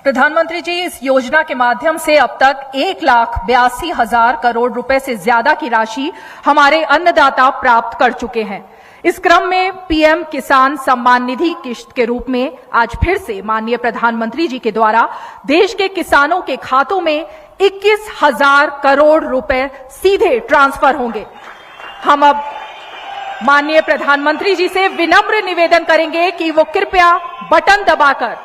प्रधानमंत्री जी, इस योजना के माध्यम से अब तक 1,82,000 करोड़ रुपए से ज्यादा की राशि हमारे अन्नदाता प्राप्त कर चुके हैं। इस क्रम में पीएम किसान सम्मान निधि किश्त के रूप में आज फिर से माननीय प्रधानमंत्री जी के द्वारा देश के किसानों के खातों में 21,000 करोड़ रुपए सीधे ट्रांसफर होंगे। हम अब माननीय प्रधानमंत्री जी से विनम्र निवेदन करेंगे कि वो कृपया बटन दबाकर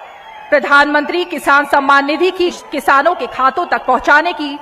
प्रधानमंत्री किसान सम्मान निधि की किसानों के खातों तक पहुंचाने की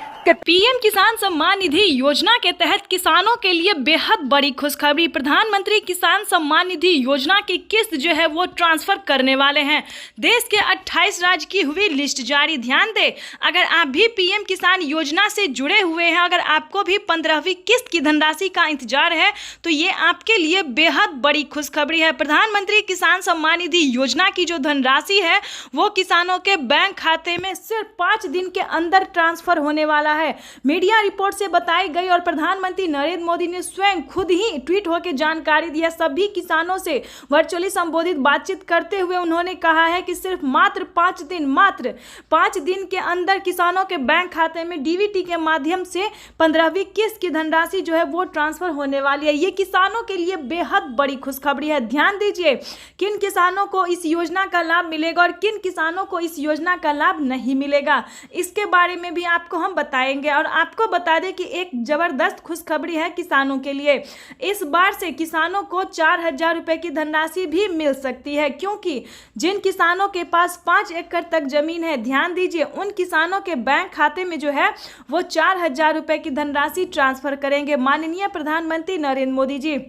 पीएम किसान सम्मान निधि योजना के तहत किसानों के लिए बेहद बड़ी खुशखबरी। प्रधानमंत्री किसान सम्मान निधि योजना की किस्त जो है वो ट्रांसफर करने वाले हैं। देश के 28 राज्य की हुई लिस्ट जारी। ध्यान दें, अगर आप भी पीएम किसान योजना से जुड़े हुए हैं, अगर आपको भी 15वीं किस्त की धनराशि का इंतजार है तो ये आपके लिए बेहद बड़ी खुशखबरी है। प्रधानमंत्री किसान सम्मान निधि योजना की जो धनराशि है वो किसानों के बैंक खाते में सिर्फ 5 दिन के अंदर ट्रांसफर होने वाला है। मीडिया रिपोर्ट से बताई गई और प्रधानमंत्री नरेंद्र मोदी ने स्वयं खुद ही ट्वीट होकर जानकारी दी है। सभी किसानों से वर्चुअली संबोधित बातचीत करते हुए उन्होंने कहा है कि सिर्फ मात्र 5 दिन के अंदर किसानों के बैंक खाते में डीबीटी के माध्यम से 15वीं किस्त की धनराशि जो है वो ट्रांसफर होने वाली है। ये किसानों के लिए बेहद बड़ी खुशखबरी है। ध्यान दीजिए, किन किसानों को इस योजना का लाभ मिलेगा और किन किसानों को इस योजना का लाभ नहीं मिलेगा, इसके बारे में भी आपको हम बताएंगे। और आपको बता दें कि एक जबरदस्त खुशखबरी है किसानों के लिए। इस बार से किसानों को 4,000 रुपए की धनराशि भी मिल सकती है, क्योंकि जिन किसानों के पास 5 एकड़ तक जमीन है, ध्यान दीजिए, उन किसानों के बैंक खाते में जो है वो 4,000 रुपए की धनराशि ट्रांसफर करेंगे माननीय प्रधानमंत्री नरेंद्र मोदी जी।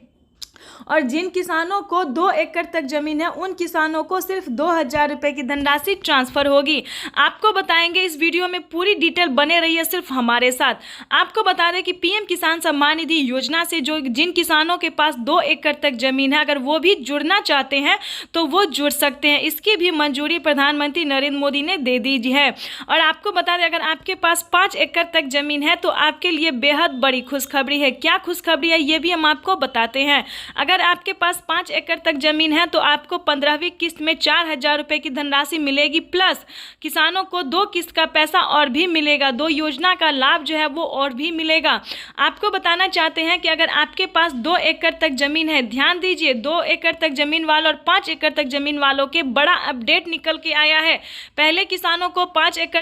और जिन किसानों को 2 एकड़ तक जमीन है उन किसानों को सिर्फ 2,000 रुपए की धनराशि ट्रांसफर होगी। आपको बताएंगे, इस वीडियो में पूरी डिटेल बने रहिए सिर्फ हमारे साथ। आपको बता दें कि पीएम किसान सम्मान निधि योजना से जिन किसानों के पास 2 एकड़ तक जमीन है, अगर वो भी जुड़ना चाहते हैं तो वो जुड़ सकते हैं। इसकी भी मंजूरी प्रधानमंत्री नरेंद्र मोदी ने दे दी है। और आपको बता दें, अगर आपके पास 5 एकड़ तक जमीन है तो आपके लिए बेहद बड़ी खुशखबरी है। क्या खुशखबरी है ये भी हम आपको बताते हैं। अगर आपके पास 5 एकड़ तक जमीन है तो आपको 15वीं किस्त में 4,000 रुपए की धनराशि मिलेगी, प्लस किसानों को 2 किस्त का पैसा और भी मिलेगा, 2 योजना का लाभ जो है वो और भी मिलेगा। आपको बताना चाहते हैं कि अगर आपके पास 2 एकड़ तक जमीन है, ध्यान दीजिए, 2 एकड़ तक जमीन वालों और 5 एकड़ तक जमीन वालों के बड़ा अपडेट निकल के आया है। पहले किसानों को 5 एकड़